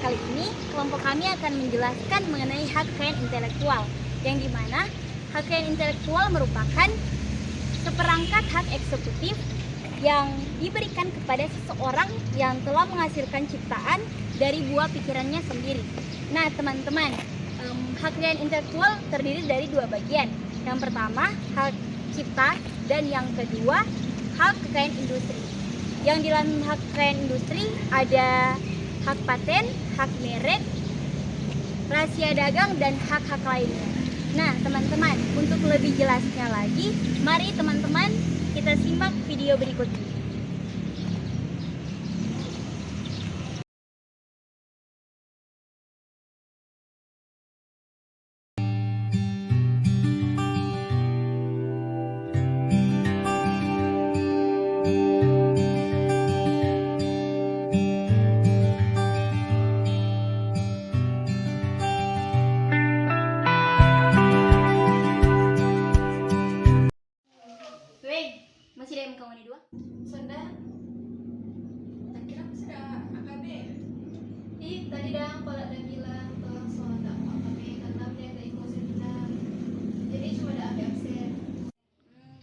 kali ini, kelompok kami akan menjelaskan mengenai hak kekayaan intelektual, yang dimana hak kekayaan intelektual merupakan seperangkat hak eksekutif yang diberikan kepada seseorang yang telah menghasilkan ciptaan dari buah pikirannya sendiri. Nah teman-teman, hak kekayaan intelektual terdiri dari dua bagian. Yang pertama, hak cipta, dan yang kedua, hak kekayaan industri. Yang di dalam hak kekayaan industri ada hak paten, hak merek, rahasia dagang, dan hak-hak lainnya. Nah teman-teman, untuk lebih jelasnya lagi, mari teman-teman kita simak video berikut ini. Masih ada yang kamu ini dua? Sudah. Tak kira sudah AKB. Tadi dah kalau ada bilang kalau soal tak AKB karena dia ada ikutin kita. Jadi cuma ada AKB absen.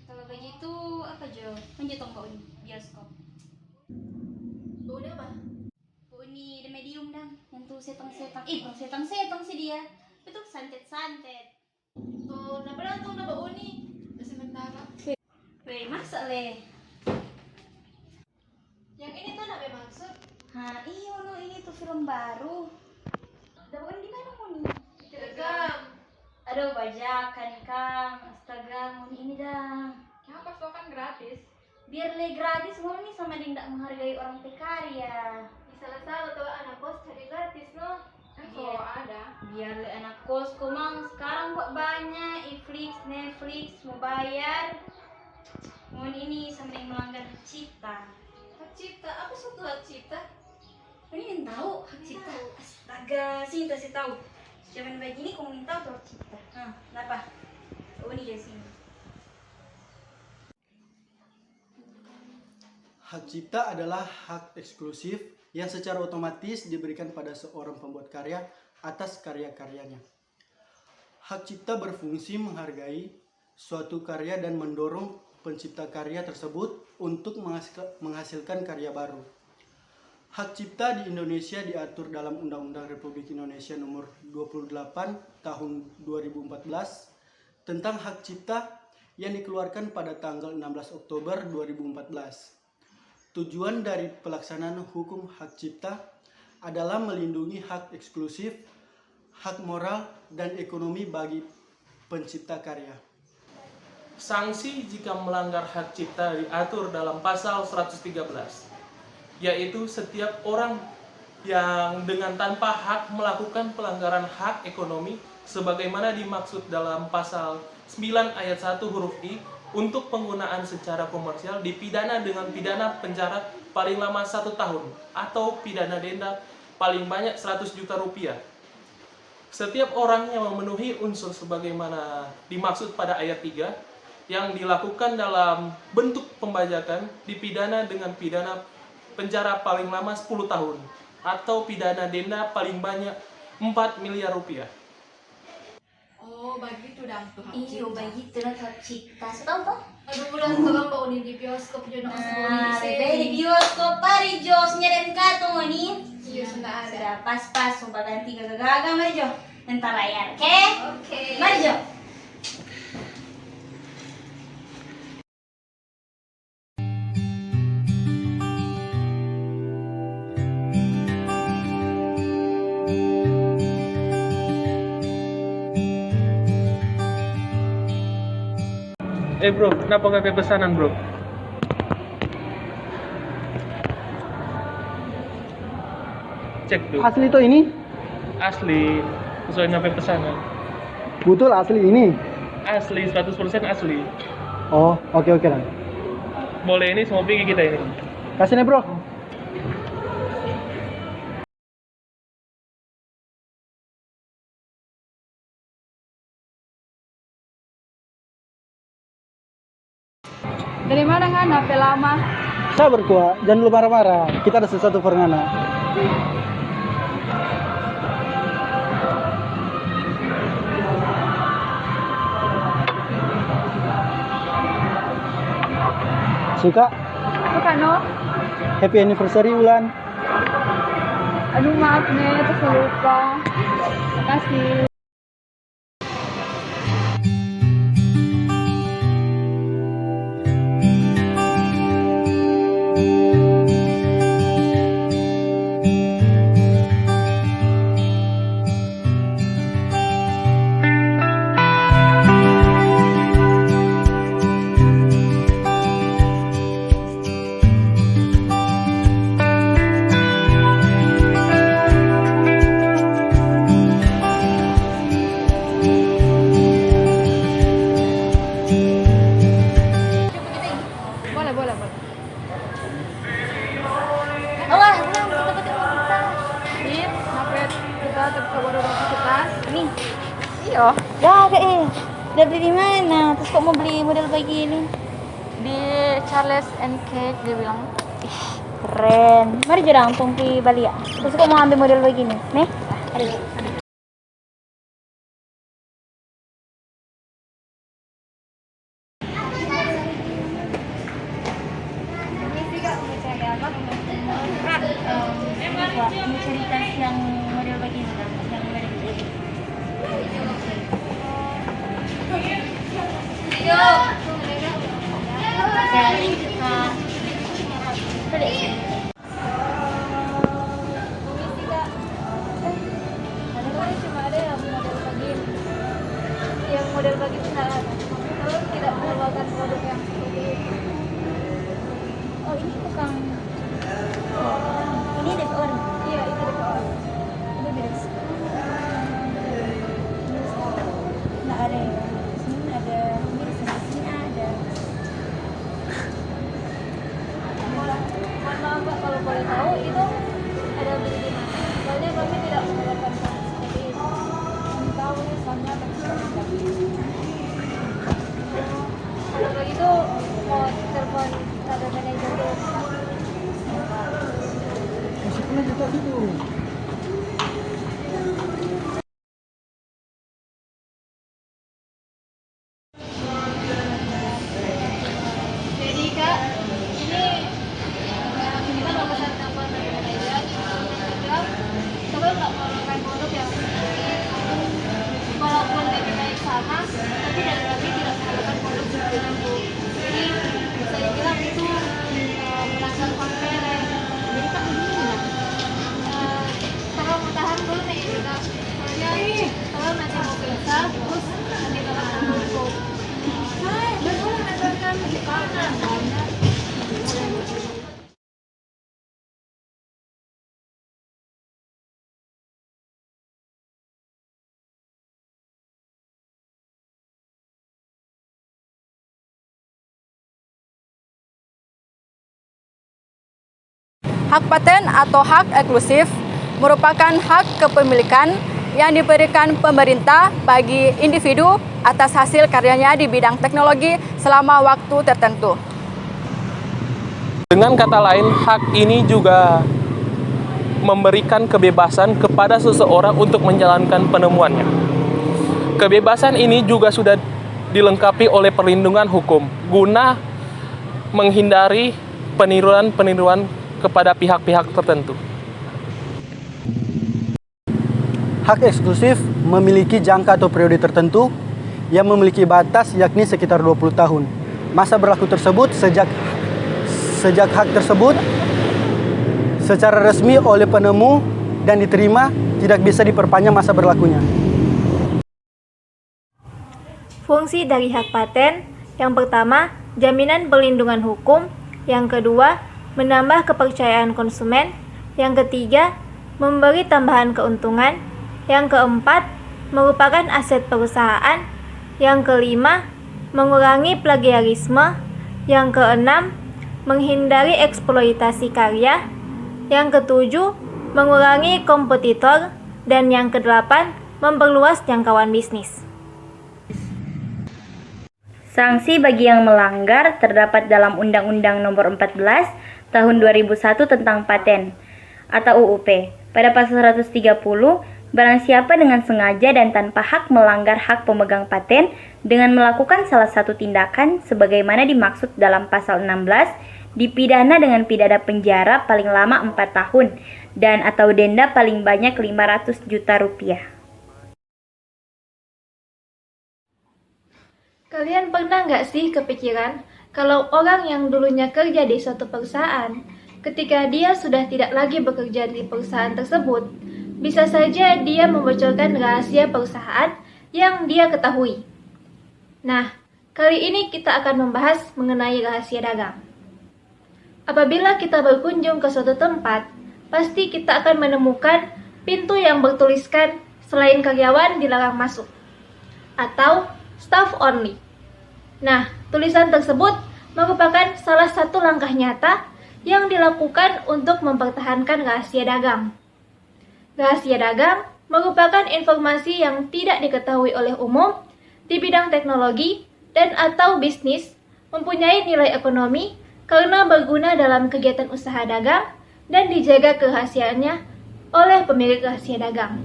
Kalau begitu apa Jo? Menjutong Pak Uni bioskop. Bu Uni apa? Bu Uni The Medium dah. Yang tuh setang-setang. Bukan setang-setang sih dia. Itu santet-santet. Oh, kenapa datang Bu Uni? Sementara. Weh, masa le? Yang ini tuh apa maksud? Iya no, ini tuh film baru. Dapat di mana mau nih? Telegram. Aduh, bajakan Kang. Astaga, mau ini dah. Kenapa kok kan gratis? Biar le gratis mau nih sama dia tidak menghargai orang pekarya. Salah-salah tuh anak kos cari gratis no. Iya. Ada. Biar le anak kos komang sekarang kok banyak Netflix mau bayar. Mau ini sampai melanggar hak cipta. Hak cipta, apa suatu hak cipta? Ini yang tahu hak cipta. Astaga, sini kasih tahu. Zaman begini kamu minta tahu hak cipta. Kenapa? Oh ini dari sini. Hak cipta adalah hak eksklusif yang secara otomatis diberikan pada seorang pembuat karya atas karya-karyanya. Hak cipta berfungsi menghargai suatu karya dan mendorong pencipta karya tersebut untuk menghasilkan karya baru. Hak cipta di Indonesia diatur dalam Undang-Undang Republik Indonesia Nomor 28 Tahun 2014 tentang hak cipta yang dikeluarkan pada tanggal 16 Oktober 2014. Tujuan dari pelaksanaan hukum hak cipta adalah melindungi hak eksklusif, hak moral, dan ekonomi bagi pencipta karya. Sanksi jika melanggar hak cipta diatur dalam pasal 113, yaitu setiap orang yang dengan tanpa hak melakukan pelanggaran hak ekonomi sebagaimana dimaksud dalam pasal 9 ayat 1 huruf I untuk penggunaan secara komersial dipidana dengan pidana penjara paling lama 1 tahun atau pidana denda paling banyak 100 juta rupiah. Setiap orang yang memenuhi unsur sebagaimana dimaksud pada ayat 3 yang dilakukan dalam bentuk pembajakan dipidana dengan pidana penjara paling lama 10 tahun atau pidana denda paling banyak 4 miliar rupiah. Oh, begitu dah tuh hak Iyo, cipta. begitu lah hak cipta. Tahu toh? Aduh, udah tuh kan Bu Uni di bioskop jodoh sama Bu Uni di sini. Di bioskop pari Jo, nyeren kartu mau nih. Iya, sudah ada. Sudah pas-pas, sumpah ganti gagah-gagah mari Jo. Entar layar, oke? Oke. Mari Jo. Bro, kenapa nggak kayak pesanan bro? Cek tuh. Asli tuh ini? Asli, sesuai sampai pesanan. Betul asli ini? Asli, 100% asli. Oh, oke lah. Boleh ini semua pergi kita ini. Kasih nih bro. Dari mana kan HP lama? Sabar tua, jangan lu marah-marah. Kita ada sesuatu for ngana. Suka? Suka no? Happy anniversary Ulan. Aduh maaf nih, terus lupa. Makasih. Boleh, boleh, boleh. Allah, ulang kita kita. Ini, napet kita tercoba dulu kita. Nih, Iya. dah udah beli di mana? Terus kok mau beli model begini? Di Charles and Kate dia bilang. Keren. Mari jurang tungki Bali ya. Terus kok mau ambil model begini? Nih, mari. Ini cerita yang model begini, yang model begini. Dari suka. Cuma ada yang model begini. Yang model begini salah. Kalau tidak menggunakan produk yang seperti itu. Oh, ini tukang. Ini DP ori. Iya, itu di bawah. Ini beda. Nggak ada ya. Di sini ada. Ini di sini ada. Mohon maaf Pak, kalau boleh tahu itu ada beli di mana? Soalnya kami tidak menggunakan produk seperti itu. Kami tahu ini soalnya tapi sudah mendapati. Kalau begitu mau telepon ada manajer dulu. Jadi Kak, ini kita mau pesan telepon dari manajer. Dia bilang, coba nggak menggunakan produk yang seperti itu. Walaupun lebih baik sama, tapi dari kami tidak menggunakan produk seperti itu. Jadi bisa dibilang itu melanggar konveren. Jadi Kak gimana? Kalau mau tahan dulu nih kita, soalnya kalau nanti mau pisah, terus nanti kalau tutup. Betul, menandakan di kanan. Hak paten atau hak eksklusif merupakan hak kepemilikan yang diberikan pemerintah bagi individu atas hasil karyanya di bidang teknologi selama waktu tertentu. Dengan kata lain, hak ini juga memberikan kebebasan kepada seseorang untuk menjalankan penemuannya. Kebebasan ini juga sudah dilengkapi oleh perlindungan hukum guna menghindari peniruan-peniruan kepada pihak-pihak tertentu. Hak eksklusif memiliki jangka atau periode tertentu yang memiliki batas yakni sekitar 20 tahun. Masa berlaku tersebut sejak hak tersebut secara resmi oleh penemu dan diterima tidak bisa diperpanjang masa berlakunya. Fungsi dari hak paten, yang pertama, jaminan perlindungan hukum, yang kedua, menambah kepercayaan konsumen, yang ketiga, memberi tambahan keuntungan, yang keempat, merupakan aset perusahaan, yang kelima, mengurangi plagiarisme, yang keenam, menghindari eksploitasi karya, yang ketujuh, mengurangi kompetitor, dan yang kedelapan, memperluas jangkauan bisnis. Sanksi bagi yang melanggar terdapat dalam Undang-Undang Nomor 14 Tahun 2001 tentang Paten atau UUP. Pada pasal 130 Barang siapa dengan sengaja dan tanpa hak melanggar hak pemegang paten dengan melakukan salah satu tindakan sebagaimana dimaksud dalam pasal 16, dipidana dengan pidana penjara paling lama 4 tahun dan atau denda paling banyak 500 juta rupiah. Kalian pernah nggak sih kepikiran kalau orang yang dulunya kerja di suatu perusahaan, ketika dia sudah tidak lagi bekerja di perusahaan tersebut, bisa saja dia membocorkan rahasia perusahaan yang dia ketahui. Nah, kali ini kita akan membahas mengenai rahasia dagang. Apabila kita berkunjung ke suatu tempat, pasti kita akan menemukan pintu yang bertuliskan selain karyawan dilarang masuk atau staff only. Nah, tulisan tersebut merupakan salah satu langkah nyata yang dilakukan untuk mempertahankan rahasia dagang. Rahasia dagang merupakan informasi yang tidak diketahui oleh umum di bidang teknologi dan atau bisnis, mempunyai nilai ekonomi karena berguna dalam kegiatan usaha dagang dan dijaga kerahasiaannya oleh pemilik rahasia dagang.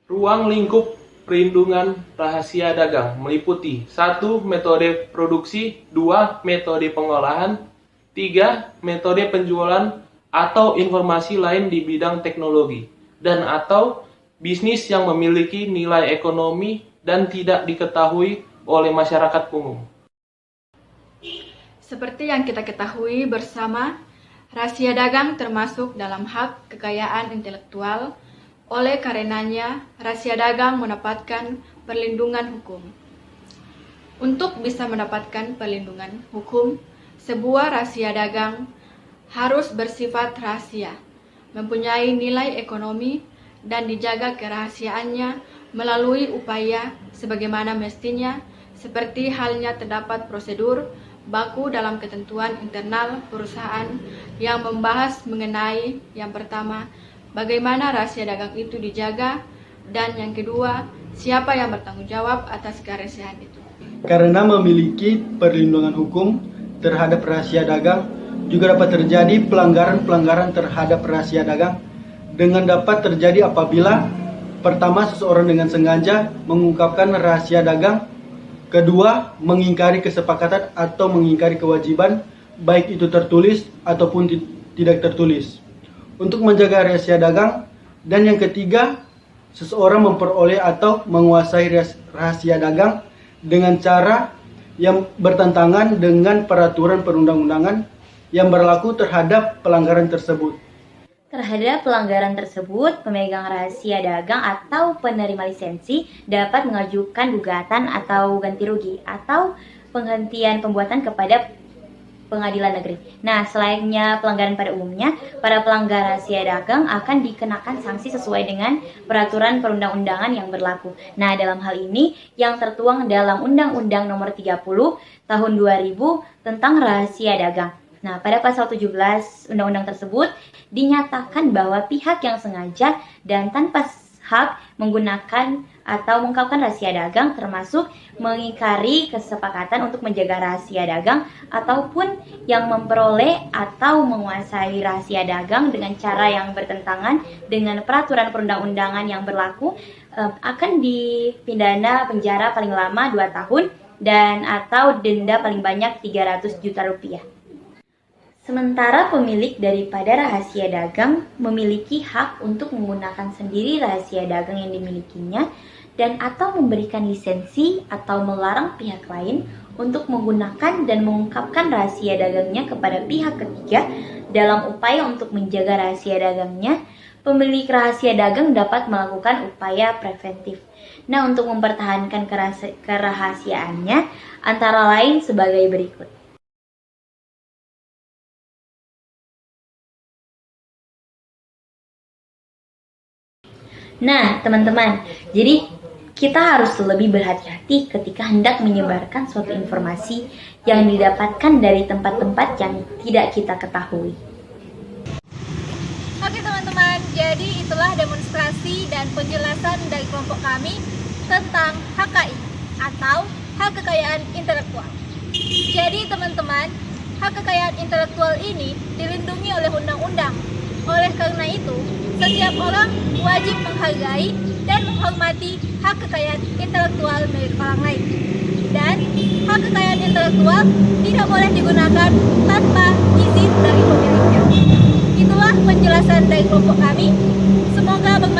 Ruang lingkup perlindungan rahasia dagang meliputi 1. Metode produksi, 2. Metode pengolahan, 3. Metode penjualan atau informasi lain di bidang teknologi, dan atau bisnis yang memiliki nilai ekonomi dan tidak diketahui oleh masyarakat umum. Seperti yang kita ketahui bersama, rahasia dagang termasuk dalam hak kekayaan intelektual. Oleh karenanya, rahasia dagang mendapatkan perlindungan hukum. Untuk bisa mendapatkan perlindungan hukum, sebuah rahasia dagang harus bersifat rahasia, mempunyai nilai ekonomi, dan dijaga kerahasiaannya melalui upaya sebagaimana mestinya, seperti halnya terdapat prosedur baku dalam ketentuan internal perusahaan yang membahas mengenai yang pertama, bagaimana rahasia dagang itu dijaga, dan yang kedua, siapa yang bertanggung jawab atas kerahasiaan itu. Karena memiliki perlindungan hukum terhadap rahasia dagang, juga dapat terjadi pelanggaran-pelanggaran terhadap rahasia dagang dengan dapat terjadi apabila pertama, seseorang dengan sengaja mengungkapkan rahasia dagang, kedua, mengingkari kesepakatan atau mengingkari kewajiban, baik itu tertulis ataupun tidak tertulis, untuk menjaga rahasia dagang. Dan yang ketiga, seseorang memperoleh atau menguasai rahasia dagang dengan cara yang bertentangan dengan peraturan perundang-undangan yang berlaku terhadap pelanggaran tersebut. Terhadap pelanggaran tersebut, pemegang rahasia dagang atau penerima lisensi dapat mengajukan gugatan atau ganti rugi atau penghentian pembuatan kepada pengadilan negeri. Nah, selainnya pelanggaran pada umumnya, para pelanggar rahasia dagang akan dikenakan sanksi sesuai dengan peraturan perundang-undangan yang berlaku. Nah, dalam hal ini yang tertuang dalam Undang-Undang Nomor 30 Tahun 2000 tentang rahasia dagang. Nah, pada pasal 17 undang-undang tersebut dinyatakan bahwa pihak yang sengaja dan tanpa hak menggunakan atau mengungkapkan rahasia dagang termasuk mengingkari kesepakatan untuk menjaga rahasia dagang ataupun yang memperoleh atau menguasai rahasia dagang dengan cara yang bertentangan dengan peraturan perundang-undangan yang berlaku akan dipidana penjara paling lama 2 tahun dan atau denda paling banyak 300 juta rupiah. Sementara pemilik daripada rahasia dagang memiliki hak untuk menggunakan sendiri rahasia dagang yang dimilikinya dan atau memberikan lisensi atau melarang pihak lain untuk menggunakan dan mengungkapkan rahasia dagangnya kepada pihak ketiga dalam upaya untuk menjaga rahasia dagangnya. Pemilik rahasia dagang dapat melakukan upaya preventif. Nah, untuk mempertahankan kerahasiaannya antara lain sebagai berikut. Nah, teman-teman, jadi kita harus lebih berhati-hati ketika hendak menyebarkan suatu informasi yang didapatkan dari tempat-tempat yang tidak kita ketahui. Oke teman-teman, jadi itulah demonstrasi dan penjelasan dari kelompok kami tentang HKI atau hak kekayaan intelektual. Jadi teman-teman, hak kekayaan intelektual ini dilindungi oleh undang-undang. Oleh karena itu, setiap orang wajib menghargai dan menghormati hak kekayaan intelektual milik orang lain. Dan hak kekayaan intelektual tidak boleh digunakan tanpa izin dari pemiliknya. Itulah penjelasan dari kelompok kami. Semoga bermanfaat.